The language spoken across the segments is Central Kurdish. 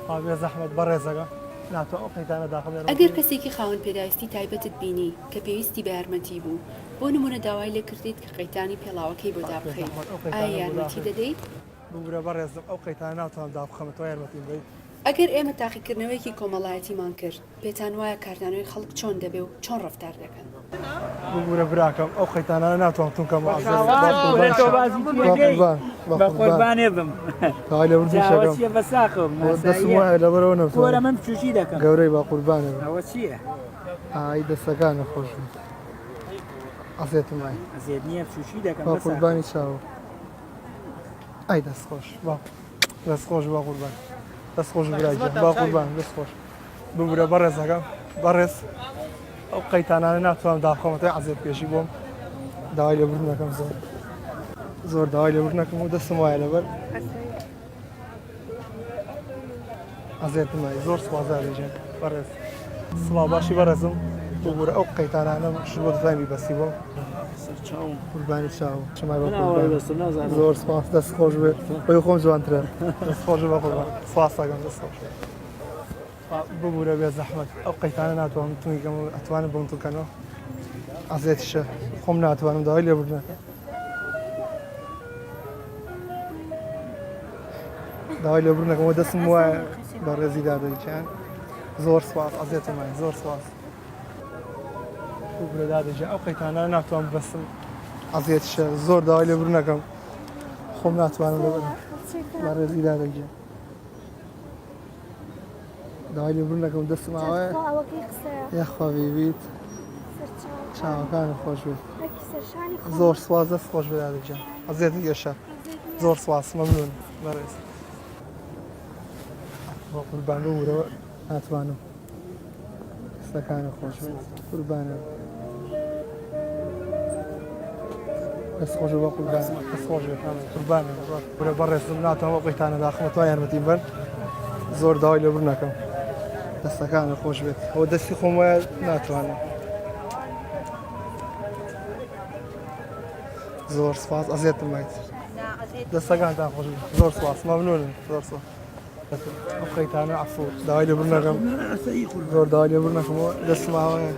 ئابێ زەحمەت بەڕێزەکە ناتوان ئەو قەیتانە داخل ئەگەر کەسێکی خاوەن پێداویستی تایبەتت بینی کە پێویستی بە یارمەتی بوو بۆ نمونە داوای لێ کردیت کە قەیتانی پێڵاوەکەی بۆ دابخەیت ئایا یارمەتی دەدەیت؟ ببوورە بەڕێزم ئەو قەیتانە ناتوانم دابخەمەوە یارمەتی بدەیت. ئەگەر ئێمە تاقیکردنەوەیکی کۆمەڵایەتیمان کرد پێتان وایە کاردانەوەی خەڵک چۆن دەبێ و چۆن ڕەفتار دەکەن؟ ببوورە براکەم ئەو قەیتانە ناتوانم تونکەم بەقوربانێ بم چاوەچیە بەساقم دەستم وایە لەبەرەوە وەرە نەتوانم من تووشی دەکەم گەورەی با قوربانە ئەوە چییە؟ ئای دەستەکانە خۆش بوو ئەزێتم ئای ئەزێت نییە تووشی دەکەم با قوربانی چاوە ئای دەستخۆش دەستخۆش با قوربان دەستخۆش براگە با قوربان دەستخۆش ببوورە بەڕێزەکەم بەڕێز ئەو قەیتانانە ناتوانم داخۆمەتەوە ئەزێت پێشی بۆم داوای لێبوردن نەکەم زۆر داوای لێبوردن نەکەم و دەستم وایە لەبەر ئەزێتم ئای زۆر سوازارێژێن بەڕێز سڵاو باشی بەڕێزم ببوورە ئەو قەیتانانە شت بۆ دەزانی بەسی بۆم قوربانی چاو شمای بە قوربان زۆر سپاس دەست خۆش بێت بۆی خۆم جوانترە دەست خۆش بە قوربان سپاس دەکەم دەست خۆش ببوورە بێ زەحمەت ئەو قەیتانە ناتوانم تونیکەم و ئەتوانم بۆم توکەنەوە ئەزێتیشە خۆم ناتوانم داوای لێبوردنە داوای لێبوردنەکەمەوە دەستم وایە بە ڕێزی دادەیکیان زۆر سپاس ئەزێتم ئای زۆر سپاس ببوورە دادەجێ ئەو قەیتانە ناتوانم بەستم ئەزێتیشە زۆر داوای لێبوردنەکەم خۆم ناتوانم لەبەر بە ڕێزی دادەگێ داوای لێبوردنەکەم دەستم ئاوایە یەخوا بێبیت چاوەکانم خۆش بێت زۆر سواز دەست خۆش بێ دادەجێ ئەزێتی گەشە زۆر سواس مەمنون بەڕێز بۆ قوربان ببوورەوە ناتوانم دەستەکانە خۆش بێت قوربانە دەست خۆش بە قوربان دەست خۆش بێت قوربانە بورە بەڕێزم ناتوانم ئەو قەیتانە داخەمەوە یارمەتیم بەر زۆر داوای لێبوردن نەکەم دەستەکانە خۆش بێت ئەوە دەستی خۆم وایە ناتوانم زۆر سپاس ئەزێتم مایت دەستەکانتان خۆش بێت زۆر سپاس مەمنونم زۆر سپاس ئەو قەیتانە عەفو داوای لێبوردن نەکەم زۆر داوای لێبوردن نەکەمەوە دەستم ئاوایە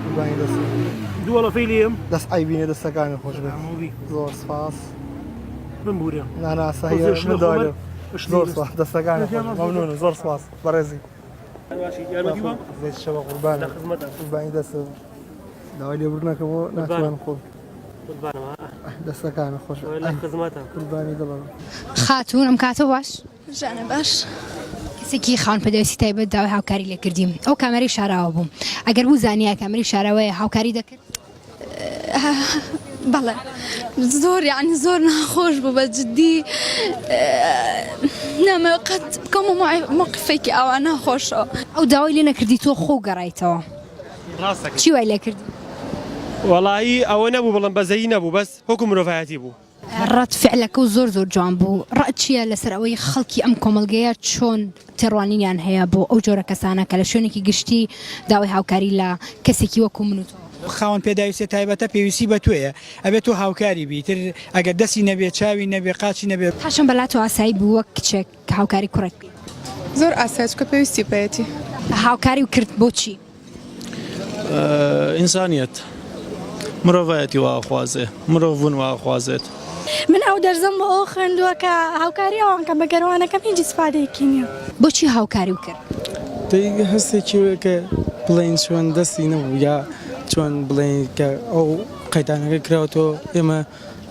قوربانی دەستم دووەڵە فەیلیم دەست ئایبینێ دەستەکانە خۆش بێت زۆر سپاس بمبورە ناناساییە داوای زۆر سپاس دەستەکانە خۆش مەمنونم زۆر سپاس بەڕێزی زێت شەوە قوربانە قوربانی دەستم داوای لێبوردنەکەمەوە ناتوانم خۆم دەستەکانە خۆش قوربانی دڵم خاتوون ئەم کاتە باش ژانە باش کەسێکی خاوەن پێداویستی تایبەت داوای هاوکاری لێ کردیم ئەو کامەرەی شاراوە بووم ئەگەر بوو زانیە کامەرەی شاراوەیە هاوکاری دەکرد بەڵێ زۆر یعنی زۆر ناخۆش بوو بە جددی نامە قەت بکەم موقفێکی ئەوە ناخۆشەوە ئەو داوای لێ نەکردی تۆ خۆ گەڕایتەوە چی وای لێ کردی؟ وەڵایی ئەوە نەبوو بەڵام بەزەیی نەبوو بەس وەکو مرۆڤایەتی بوو ڕەت فعلەکە و زۆر جوان بوو ڕەت چییە لەسەر ئەوەی خەڵکی ئەم کۆمەڵگەیە چۆن تێڕوانینیان هەیە بۆ ئەو جۆرە کەسانە کە لە شوێنێکی گشتی داوای هاوکاری لە کەسێکی وەکو من و تۆ خاوەن پێداویستێ تایبەتە پێویستی بە توێیە ئەبێت تۆ هاوکاری بیتر ئەگەر دەستی نەبێت چاوی نەبێ قاچی نەبێت پاشان بەلات و ئاسایی بوو وەک کچێک کە هاوکاری کوڕێک بێت زۆر ئاسایی چکە پێویستی بەیەتی هاوکاری و کرد بۆچی؟ ئینسانیەت مرۆڤایەتی واخوازێ مرۆڤون واخوازێت من ئەو دەرزم بۆ ئەو خوێندووە کە هاوکاری ئەوان کە بەگەڕوانەکەم هیچ ئیسپادەیەکی نییە بۆچی هاوکاری و کرد؟ دەیگە هەستێکی کە بڵێن چۆن دەستی نەبوو یا چۆن بڵێن کە ئەو قەیتانەکە کراوەوە ئێمە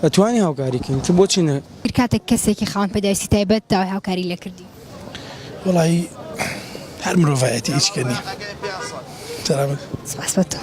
ئەتوانی هاوکاریکەین تو بۆچی نە کاتێک کەسێکی خاوەن پێداویستی تایبەت داوای هاوکاری لێ کردی وەڵایی هەر مرۆڤایەتی هیچ کە نییە سپاس بۆ تۆ